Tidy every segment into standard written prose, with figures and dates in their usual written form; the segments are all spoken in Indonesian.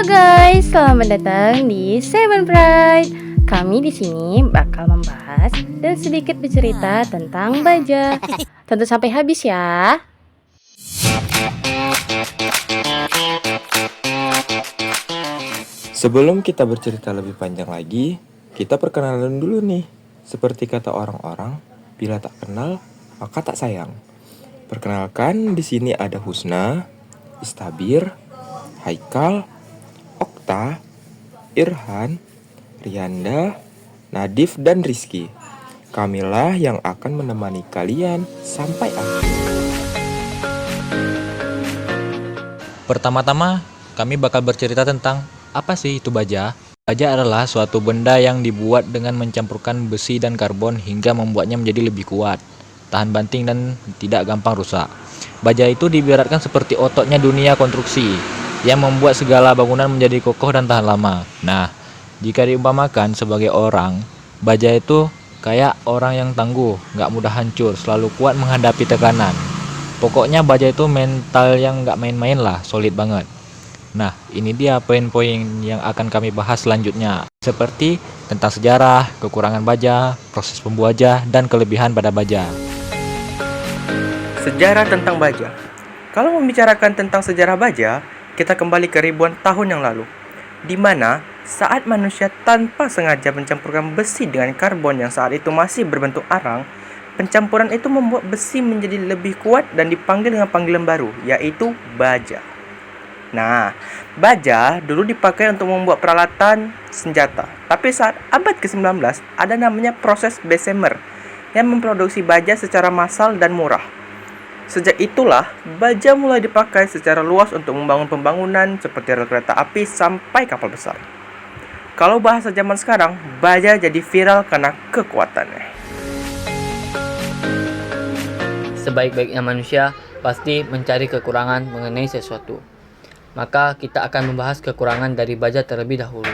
guys, selamat datang di Seven Pride. Kami di sini bakal membahas dan sedikit bercerita tentang baja. Tentu sampai habis ya. Sebelum kita bercerita lebih panjang lagi, kita perkenalan dulu nih. Seperti kata orang-orang, bila tak kenal, maka tak sayang. Perkenalkan, di sini ada Husna, Istabir, Haikal, Okta, Irhan, Rianda, Nadif, dan Rizky. Kamilah yang akan menemani kalian sampai akhir. Pertama-tama, kami bakal bercerita tentang apa sih itu baja. Baja adalah suatu benda yang dibuat dengan mencampurkan besi dan karbon hingga membuatnya menjadi lebih kuat, tahan banting dan tidak gampang rusak. Baja itu diibaratkan seperti ototnya dunia konstruksi yang membuat segala bangunan menjadi kokoh dan tahan lama. Nah, jika diumpamakan sebagai orang, baja itu kayak orang yang tangguh, gak mudah hancur, selalu kuat menghadapi tekanan. Pokoknya baja itu mental yang gak main-main lah, solid banget. Nah, ini dia poin-poin yang akan kami bahas selanjutnya, seperti tentang sejarah, kekurangan baja, proses pembuat baja, dan kelebihan pada baja. Sejarah tentang baja. Kalau membicarakan tentang sejarah baja, kita kembali ke ribuan tahun yang lalu, di mana saat manusia tanpa sengaja mencampurkan besi dengan karbon yang saat itu masih berbentuk arang, pencampuran itu membuat besi menjadi lebih kuat dan dipanggil dengan panggilan baru, yaitu baja. Nah, baja dulu dipakai untuk membuat peralatan senjata, tapi saat abad ke-19 ada namanya proses Bessemer yang memproduksi baja secara massal dan murah. Sejak itulah, baja mulai dipakai secara luas untuk membangun pembangunan seperti rel kereta api sampai kapal besar. Kalau bahasa zaman sekarang, baja jadi viral karena kekuatannya. Sebaik-baiknya manusia pasti mencari kekurangan mengenai sesuatu. Maka kita akan membahas kekurangan dari baja terlebih dahulu.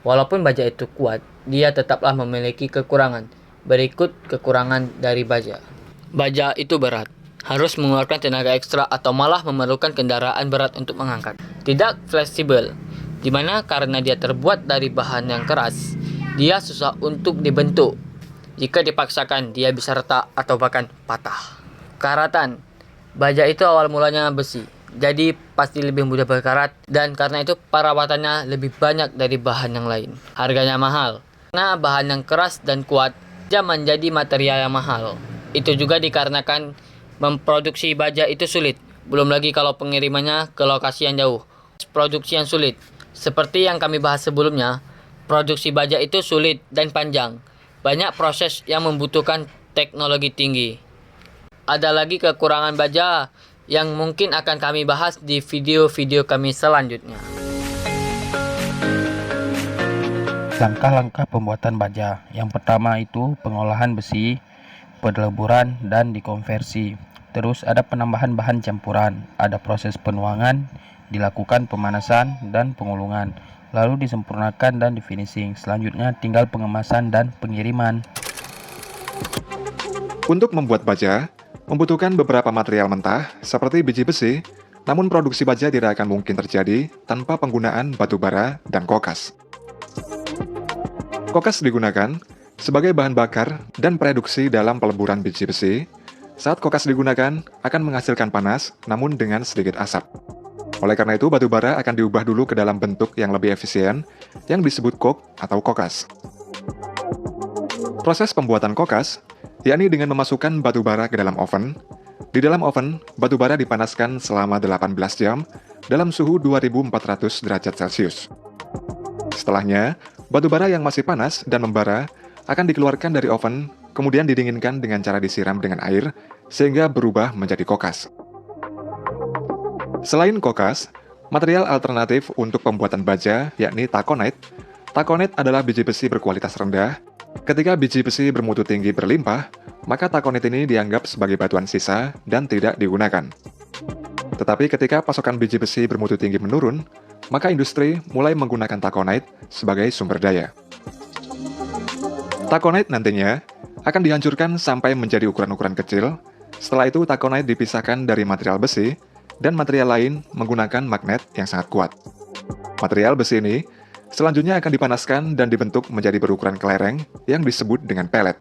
Walaupun baja itu kuat, dia tetaplah memiliki kekurangan. Berikut kekurangan dari baja. Baja itu berat. Harus mengeluarkan tenaga ekstra atau malah memerlukan kendaraan berat untuk mengangkat. Tidak fleksibel, dimana karena dia terbuat dari bahan yang keras, dia susah untuk dibentuk. Jika dipaksakan, dia bisa retak atau bahkan patah. Karatan, baja itu awal mulanya besi, jadi pasti lebih mudah berkarat, dan karena itu perawatannya lebih banyak dari bahan yang lain. Harganya mahal, karena bahan yang keras dan kuat, baja menjadi material yang mahal. Itu juga dikarenakan memproduksi baja itu sulit, belum lagi kalau pengirimannya ke lokasi yang jauh. Produksi yang sulit, seperti yang kami bahas sebelumnya, produksi baja itu sulit dan panjang. Banyak proses yang membutuhkan teknologi tinggi. Ada lagi kekurangan baja yang mungkin akan kami bahas di video-video kami selanjutnya. Langkah-langkah pembuatan baja. Yang pertama itu pengolahan besi, peleburan dan dikonversi. Terus ada penambahan bahan campuran, ada proses penuangan, dilakukan pemanasan dan pengulungan, lalu disempurnakan dan difinishing. Selanjutnya tinggal pengemasan dan pengiriman. Untuk membuat baja, membutuhkan beberapa material mentah seperti biji besi, namun produksi baja tidak akan mungkin terjadi tanpa penggunaan batu bara dan kokas. Kokas digunakan sebagai bahan bakar dan produksi dalam peleburan biji besi. Saat kokas digunakan, akan menghasilkan panas, namun dengan sedikit asap. Oleh karena itu, batu bara akan diubah dulu ke dalam bentuk yang lebih efisien, yang disebut coke atau kokas. Proses pembuatan kokas, yakni dengan memasukkan batu bara ke dalam oven. Di dalam oven, batu bara dipanaskan selama 18 jam dalam suhu 2400 derajat Celcius. Setelahnya, batu bara yang masih panas dan membara akan dikeluarkan dari oven, kemudian didinginkan dengan cara disiram dengan air, sehingga berubah menjadi kokas. Selain kokas, material alternatif untuk pembuatan baja yakni taconite. Taconite adalah biji besi berkualitas rendah. Ketika biji besi bermutu tinggi berlimpah, maka taconite ini dianggap sebagai batuan sisa dan tidak digunakan. Tetapi ketika pasokan biji besi bermutu tinggi menurun, maka industri mulai menggunakan taconite sebagai sumber daya. Taconite nantinya akan dihancurkan sampai menjadi ukuran-ukuran kecil. Setelah itu, taconite dipisahkan dari material besi, dan material lain menggunakan magnet yang sangat kuat. Material besi ini selanjutnya akan dipanaskan dan dibentuk menjadi berukuran kelereng yang disebut dengan pelet.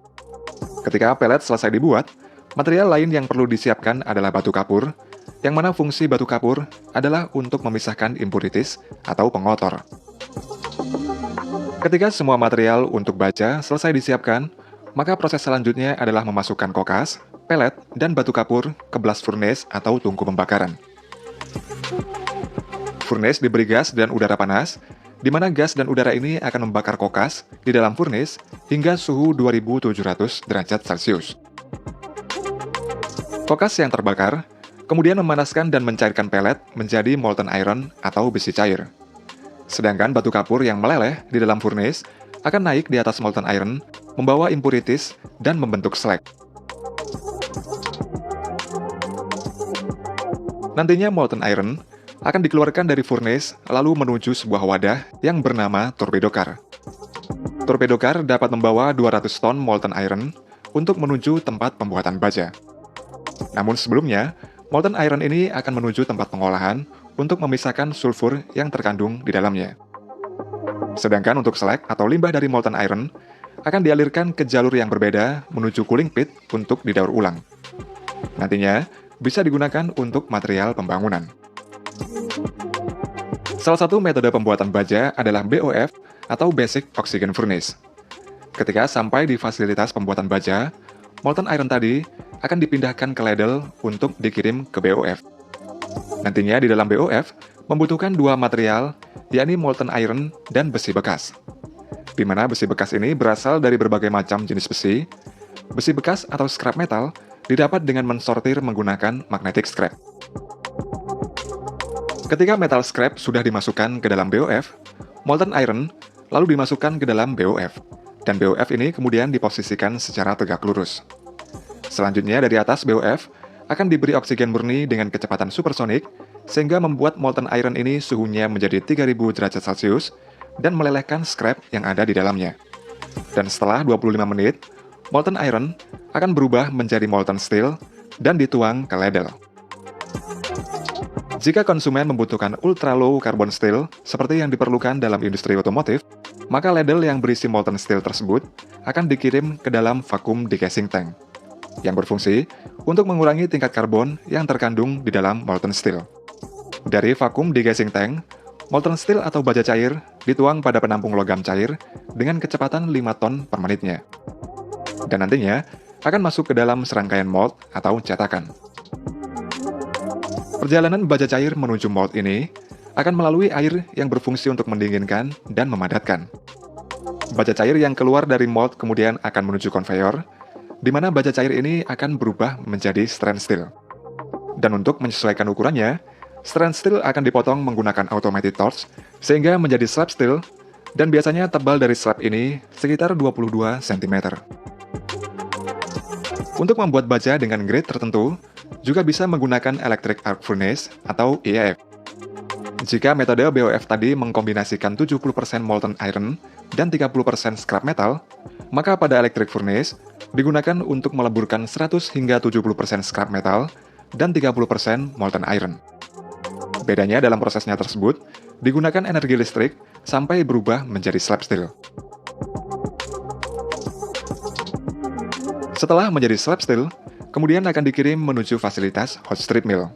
Ketika pelet selesai dibuat, material lain yang perlu disiapkan adalah batu kapur, yang mana fungsi batu kapur adalah untuk memisahkan impurities atau pengotor. Ketika semua material untuk baja selesai disiapkan, maka proses selanjutnya adalah memasukkan kokas, pelet, dan batu kapur ke blast furnace atau tungku pembakaran. Furnace diberi gas dan udara panas, di mana gas dan udara ini akan membakar kokas di dalam furnace hingga suhu 2700 derajat Celcius. Kokas yang terbakar kemudian memanaskan dan mencairkan pelet menjadi molten iron atau besi cair. Sedangkan batu kapur yang meleleh di dalam furnace akan naik di atas molten iron, membawa impurities dan membentuk slag. Nantinya molten iron akan dikeluarkan dari furnace lalu menuju sebuah wadah yang bernama torpedo car. Torpedo car dapat membawa 200 ton molten iron untuk menuju tempat pembuatan baja. Namun sebelumnya, molten iron ini akan menuju tempat pengolahan untuk memisahkan sulfur yang terkandung di dalamnya. Sedangkan untuk slag atau limbah dari molten iron akan dialirkan ke jalur yang berbeda menuju cooling pit untuk didaur ulang. Nantinya bisa digunakan untuk material pembangunan. Salah satu metode pembuatan baja adalah BOF atau Basic Oxygen Furnace. Ketika sampai di fasilitas pembuatan baja, molten iron tadi akan dipindahkan ke ladle untuk dikirim ke BOF. Nantinya di dalam BOF membutuhkan dua material, yakni molten iron dan besi bekas. Di mana besi bekas ini berasal dari berbagai macam jenis besi. Besi bekas atau scrap metal didapat dengan mensortir menggunakan magnetic scrap. Ketika metal scrap sudah dimasukkan ke dalam BOF, molten iron lalu dimasukkan ke dalam BOF, dan BOF ini kemudian diposisikan secara tegak lurus. Selanjutnya dari atas BOF akan diberi oksigen murni dengan kecepatan supersonik, sehingga membuat molten iron ini suhunya menjadi 3000 derajat Celcius dan melelehkan scrap yang ada di dalamnya. Dan setelah 25 menit, molten iron akan berubah menjadi molten steel dan dituang ke ladle. Jika konsumen membutuhkan ultra low carbon steel seperti yang diperlukan dalam industri otomotif, maka ladle yang berisi molten steel tersebut akan dikirim ke dalam vacuum degassing tank, yang berfungsi untuk mengurangi tingkat karbon yang terkandung di dalam molten steel. Dari vacuum degassing tank, molten steel atau baja cair dituang pada penampung logam cair dengan kecepatan 5 ton per menitnya. Dan nantinya akan masuk ke dalam serangkaian mold atau cetakan. Perjalanan baja cair menuju mold ini akan melalui air yang berfungsi untuk mendinginkan dan memadatkan. Baja cair yang keluar dari mold kemudian akan menuju konveyor, di mana baja cair ini akan berubah menjadi strand steel. Dan untuk menyesuaikan ukurannya, strand steel akan dipotong menggunakan automated torch sehingga menjadi slab steel, dan biasanya tebal dari slab ini sekitar 22 cm. Untuk membuat baja dengan grade tertentu, juga bisa menggunakan electric arc furnace atau EAF. Jika metode BOF tadi mengkombinasikan 70% molten iron dan 30% scrap metal, maka pada electric furnace digunakan untuk meleburkan 100 hingga 70% scrap metal dan 30% molten iron. Bedanya dalam prosesnya tersebut, digunakan energi listrik sampai berubah menjadi slab steel. Setelah menjadi slab steel, kemudian akan dikirim menuju fasilitas hot strip mill.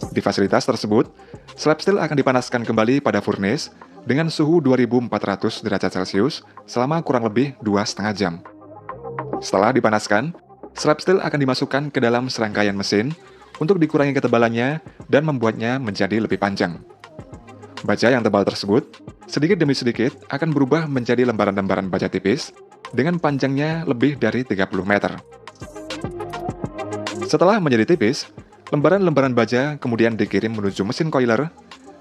Di fasilitas tersebut, slab steel akan dipanaskan kembali pada furnace dengan suhu 2400 derajat Celcius selama kurang lebih 2,5 jam. Setelah dipanaskan, slab steel akan dimasukkan ke dalam serangkaian mesin untuk dikurangi ketebalannya dan membuatnya menjadi lebih panjang. Baja yang tebal tersebut, sedikit demi sedikit akan berubah menjadi lembaran-lembaran baja tipis dengan panjangnya lebih dari 30 meter. Setelah menjadi tipis, lembaran-lembaran baja kemudian dikirim menuju mesin coiler,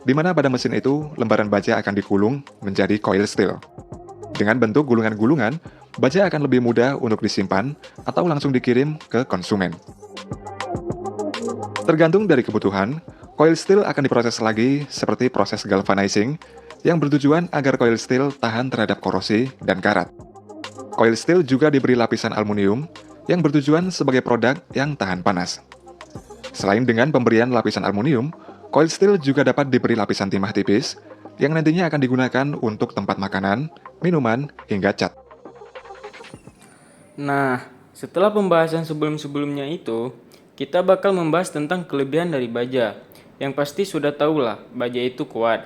di mana pada mesin itu lembaran baja akan digulung menjadi coil steel. Dengan bentuk gulungan-gulungan, baja akan lebih mudah untuk disimpan atau langsung dikirim ke konsumen. Tergantung dari kebutuhan, coil steel akan diproses lagi seperti proses galvanizing yang bertujuan agar coil steel tahan terhadap korosi dan karat. Coil steel juga diberi lapisan aluminium yang bertujuan sebagai produk yang tahan panas. Selain dengan pemberian lapisan aluminium, coil steel juga dapat diberi lapisan timah tipis yang nantinya akan digunakan untuk tempat makanan, minuman, hingga cat. Nah, setelah pembahasan sebelum-sebelumnya itu, kita bakal membahas tentang kelebihan dari baja. Yang pasti sudah tahulah, baja itu kuat.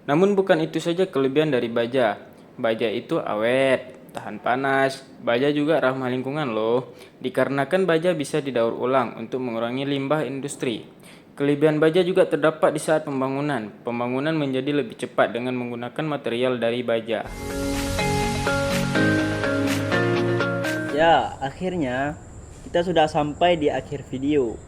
Namun bukan itu saja kelebihan dari baja. Baja itu awet, tahan panas. Baja juga ramah lingkungan loh, dikarenakan baja bisa didaur ulang untuk mengurangi limbah industri. Kelebihan baja juga terdapat di saat pembangunan. Pembangunan menjadi lebih cepat dengan menggunakan material dari baja. Ya, akhirnya kita sudah sampai di akhir video.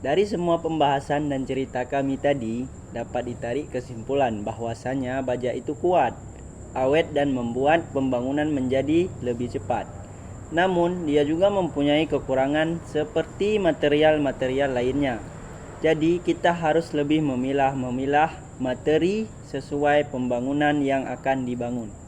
Dari semua pembahasan dan cerita kami tadi, dapat ditarik kesimpulan bahwasanya baja itu kuat, awet dan membuat pembangunan menjadi lebih cepat. Namun, dia juga mempunyai kekurangan seperti material-material lainnya. Jadi, kita harus lebih memilah-memilah materi sesuai pembangunan yang akan dibangun.